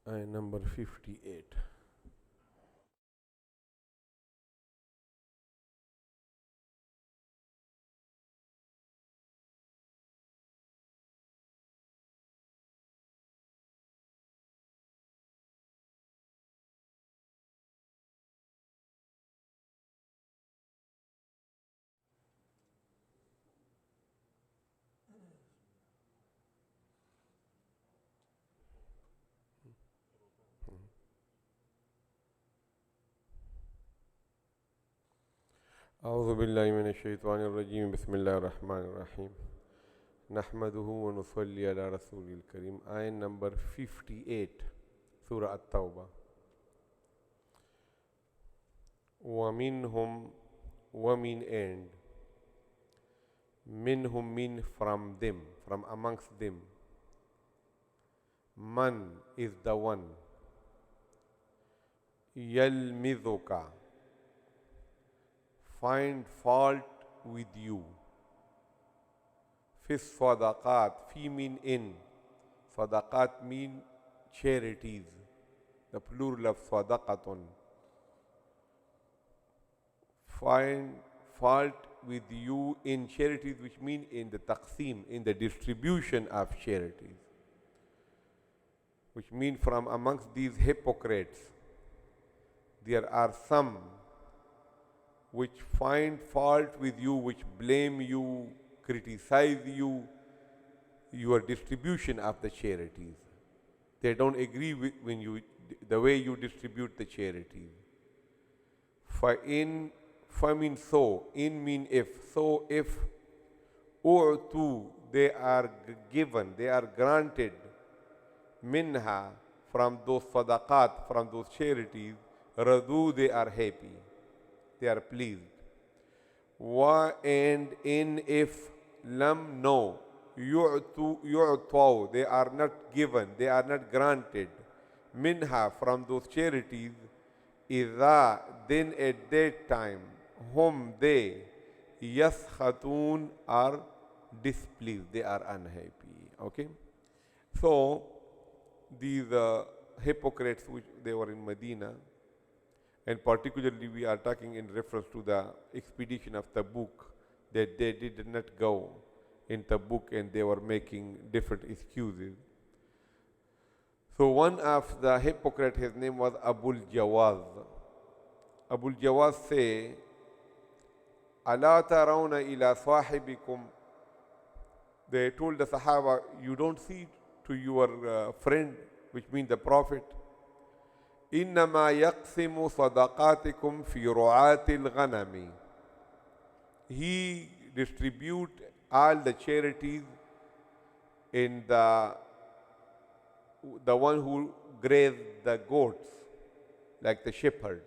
Ayah number 58. أعوذ بالله من الشيطان الرجيم بسم الله الرحمن الرحيم نحمده ونصلي على رسول الكريم. Ayah number 58, Surah Al-Tawbah. وَمِنْهُمْ وَمِنْ end. Minhum mean from them, from amongst them. Man is the one. يَلْمِذُكَ find fault with you. Fi sadaqat, fi mean in. Sadaqat mean charities. The plural of sadaqatun. Find fault with you in charities, which mean in the taqseem, in the distribution of charities. Which mean from amongst these hypocrites, there are some which find fault with you, which blame you, criticize you, your distribution of the charities. They don't agree with the way you distribute the charities. Fa mean so, in mean if. So if u'tu, they are given, they are granted, minha, from those sadaqat, from those charities, radu, they are happy. They are pleased. Wa and in if lam no yu'taw, they are not given, they are not granted, minha, from those charities, idha, then at that time, whom they yaskhatun are displeased, they are unhappy. Okay, so these hypocrites, which they were in Medina, and particularly we are talking in reference to the expedition of Tabuk, that they did not go in Tabuk and they were making different excuses. So one of the hypocrites, his name was Abul Jawaz. Abul Jawaz say, Ala tarawna ila sahibikum. They told the Sahaba, you don't see to your friend, which means the Prophet, إنما يقسم صدقاتكم في رعاة الغنم. He distribute all the charities in the one who graze the goats, like the shepherd.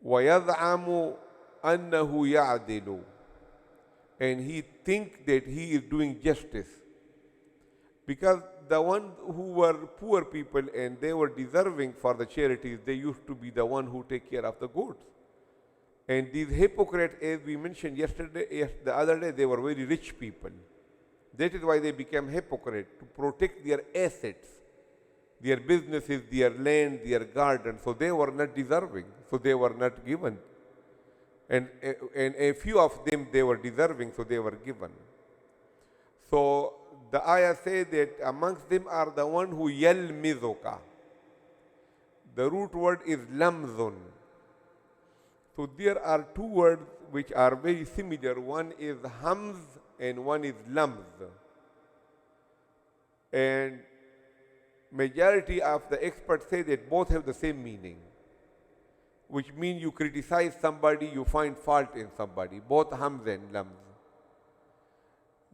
ويزعم أنه يعدل, and he think that he is doing justice, because the one who were poor people and they were deserving for the charities, they used to be the one who take care of the goats. And these hypocrites, as we mentioned the other day, they were very rich people. That is why they became hypocrites, to protect their assets, their businesses, their land, their garden. So they were not deserving, so they were not given. And a few of them, they were deserving, so they were given. So the ayah says that amongst them are the one who yalmizuka. The root word is lamzun. So there are two words which are very similar. One is hamz and one is lamz. And majority of the experts say that both have the same meaning, which means you criticize somebody, you find fault in somebody, both hamz and lamz.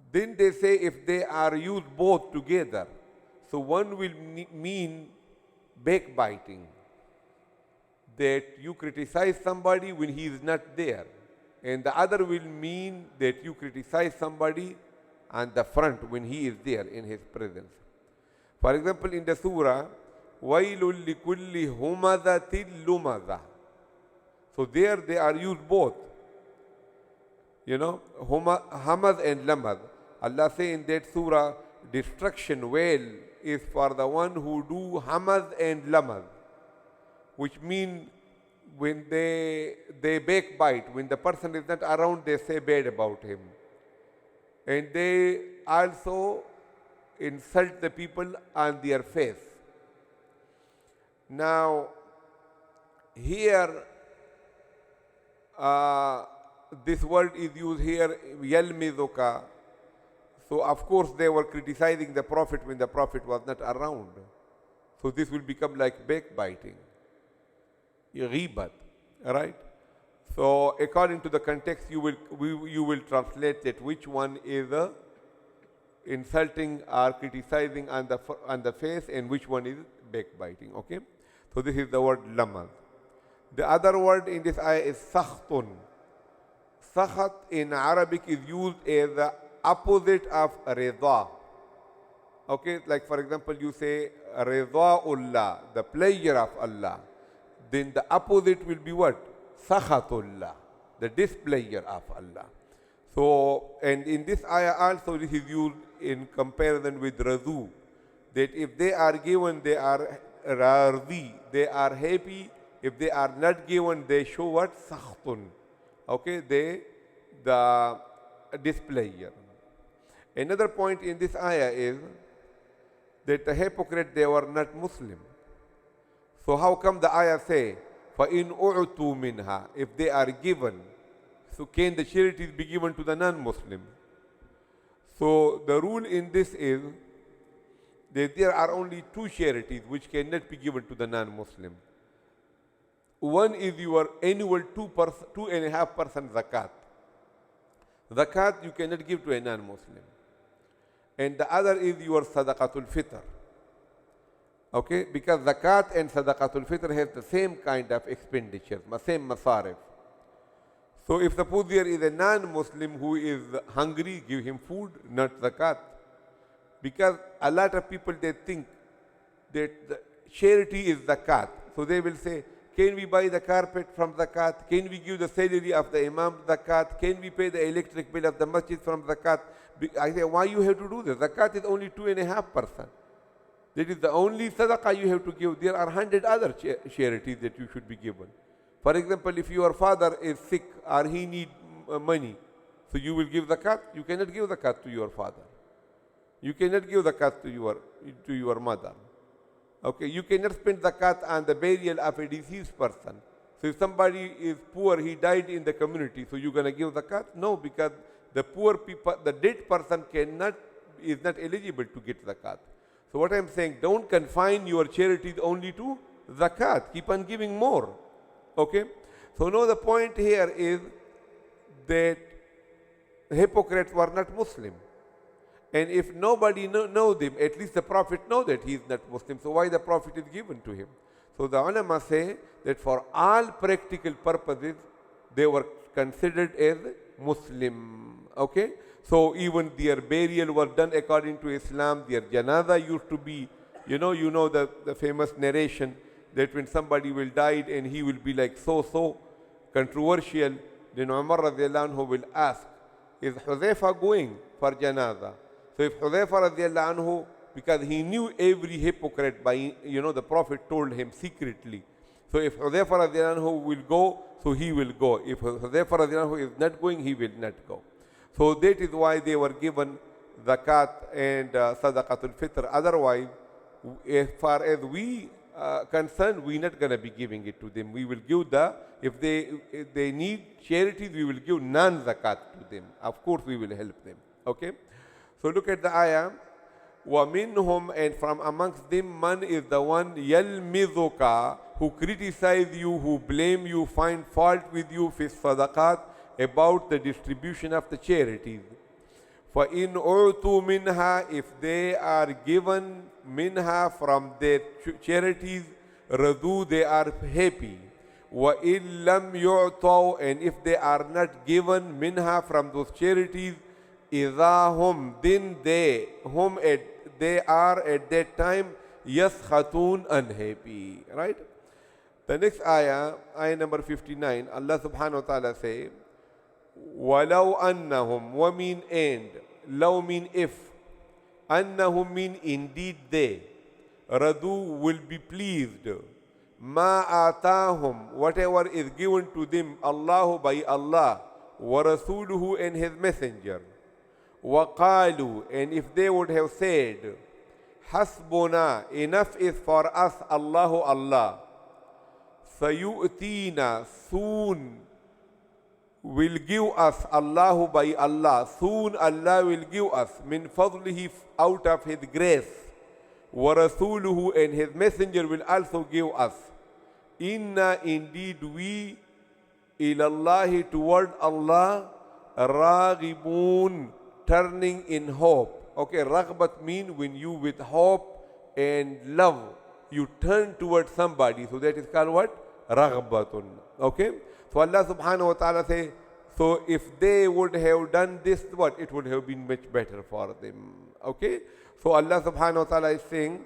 Then they say if they are used both together, so one will mean backbiting, that you criticize somebody when he is not there, and the other will mean that you criticize somebody on the front when he is there in his presence. For example, in the surah, وَيْلٌ لِكُلِّ هُمَذَةٍ لُمَذَةٍ. So there they are used both. You know, hamaz and lamaz. Allah say in that surah, destruction, well is for the one who do hamad and lamad, which mean when they backbite, when the person is not around, they say bad about him. And they also insult the people on their face. Now, here, this word is used here, yalmizuka. So, of course, they were criticizing the Prophet when the Prophet was not around. So, this will become like backbiting, ghibat, right? So, according to the context, you will translate that which one is insulting or criticizing on the face, and which one is backbiting. Okay, so this is the word lamad. The other word in this ayah is sakhtun. Sakhat in Arabic is used as the opposite of rida. Okay, like for example, you say ridaullah, the pleasure of Allah. Then the opposite will be what? Sakhatullah, the displeasure of Allah. So, and in this ayah also this is used in comparison with razu, that if they are given, they are radhi, they are happy. If they are not given, they show what? Sakhtun. Okay, the displeasure. Another point in this ayah is that the hypocrite, they were not Muslim. So how come the ayah say, فَإِنْ أُعْتُوا مِنْهَا, if they are given? So can the charities be given to the non-Muslim? So the rule in this is that there are only two charities which cannot be given to the non-Muslim. One is your annual 2.5% zakat. Zakat you cannot give to a non-Muslim. And the other is your sadaqatul fitr. Okay, because zakat and sadaqatul fitr have the same kind of expenditure, same masarif. So if suppose there is a non-Muslim who is hungry, give him food, not zakat. Because a lot of people, they think that the charity is zakat. So they will say, can we buy the carpet from zakat? Can we give the salary of the imam zakat? Can we pay the electric bill of the masjid from zakat? I say, why you have to do this? Zakat is only 2.5%. That is the only sadaqah you have to give. There are 100 other charities that you should be given. For example, if your father is sick or he needs money, so you will give zakat. You cannot give zakat to your father. You cannot give zakat to your mother. Okay, you cannot spend zakat on the burial of a deceased person. So if somebody is poor, he died in the community, so you're going to give zakat? No, because the poor people, the dead person is not eligible to get zakat. So what I'm saying, don't confine your charities only to zakat. Keep on giving more. Okay? So now the point here is that hypocrites were not Muslim. And if nobody know them, at least the Prophet know that he is not Muslim. So why the Prophet is given to him? So the ulama say that for all practical purposes, they were considered as Muslim. Okay? So even their burial was done according to Islam. Their janaza used to be, you know the famous narration that when somebody will die and he will be like so controversial, then Umar radiallahu anhu will ask, is Hudhaifa going for janaza? So if Hudhaifa radiallahu anhu, because he knew every hypocrite by, the Prophet told him secretly. So if Hudhaifa radiallahu anhu will go, so he will go. If Hudhaifa radiallahu anhu is not going, he will not go. So that is why they were given zakat and sadaqatul fitr. Otherwise, as far as we concerned, we're not going to be giving it to them. We will give if they need charities, we will give non-zakat to them. Of course, we will help them. Okay? So look at the ayah. وَمِنْهُمْ, and from amongst them, man is the one يَلْمِذُكَ, who criticize you, who blame you, find fault with you, fi sadaqat, about the distribution of the charities. فَإِنْ أُعْتُوا مِنْهَا, if they are given minha from their charities, radu, they are happy. وَإِنْ لَمْ يُعْطَوْا, and if they are not given minha from those charities, إِذَا هُمْ, then they are at that time يَسْخَطُونَ, unhappy. Right? The next ayah number 59, Allah subhanahu wa ta'ala say, وَلَوْ أَنَّهُمْ, wa mean and, law mean if, Annahum mean indeed they. Radu will be pleased. Ma atahum, whatever is given to them, Allahu by Allah, wa rasuluhu and His Messenger. Wa qalu, and if they would have said, Hasbuna, enough is for us, Allahu Allah. Sayu'tina, soon will give us, Allahu by Allah, soon Allah will give us, min fadlihi, out of His grace. Wa rasuluhu and His Messenger will also give us. Inna, indeed we, ilallahi, toward Allah, raghibun, turning in hope. Okay, raghbat mean when you with hope and love, you turn towards somebody. So that is called what? Raghbatun. Okay? So Allah subhanahu wa ta'ala say, so if they would have done this, what? It would have been much better for them. Okay? So Allah subhanahu wa ta'ala is saying,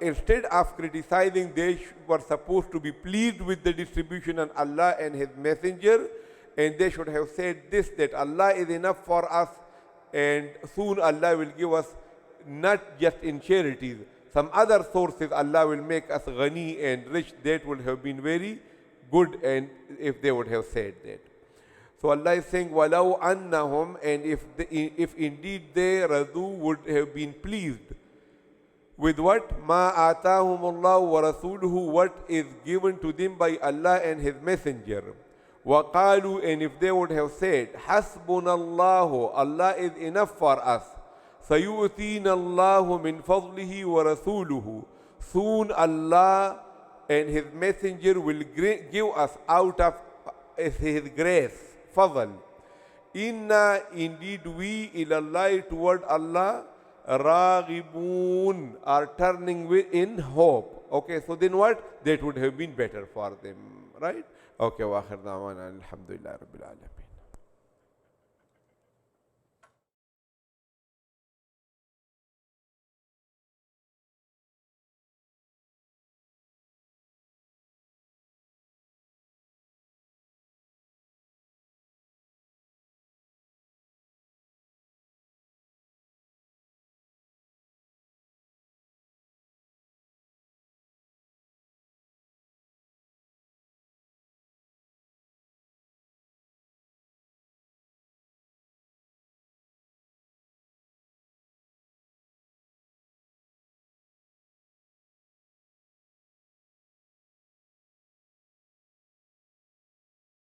instead of criticizing, they were supposed to be pleased with the distribution of Allah and His Messenger, and they should have said this, that Allah is enough for us, and soon Allah will give us not just in charities, some other sources Allah will make us ghani and rich. That would have been very good, and if they would have said that. So Allah is saying, walau annahum, and if indeed they, radu, would have been pleased with what? Ma atahumullahu wa rasuluhu, what is given to them by Allah and His Messenger. Wa qalu, and if they would have said, Hasbunallahu, Allah is enough for us. Sayu'tina Allahu min fadlihi wa rasuluhu, soon Allah and His Messenger will give us out of His grace, fadl. Inna, indeed we, ilallahi, toward Allah, raghibun, are turning in hope. Okay, so then what? That would have been better for them, right? Okay, wa akhir da'wana alhamdulillah rabbil alamin.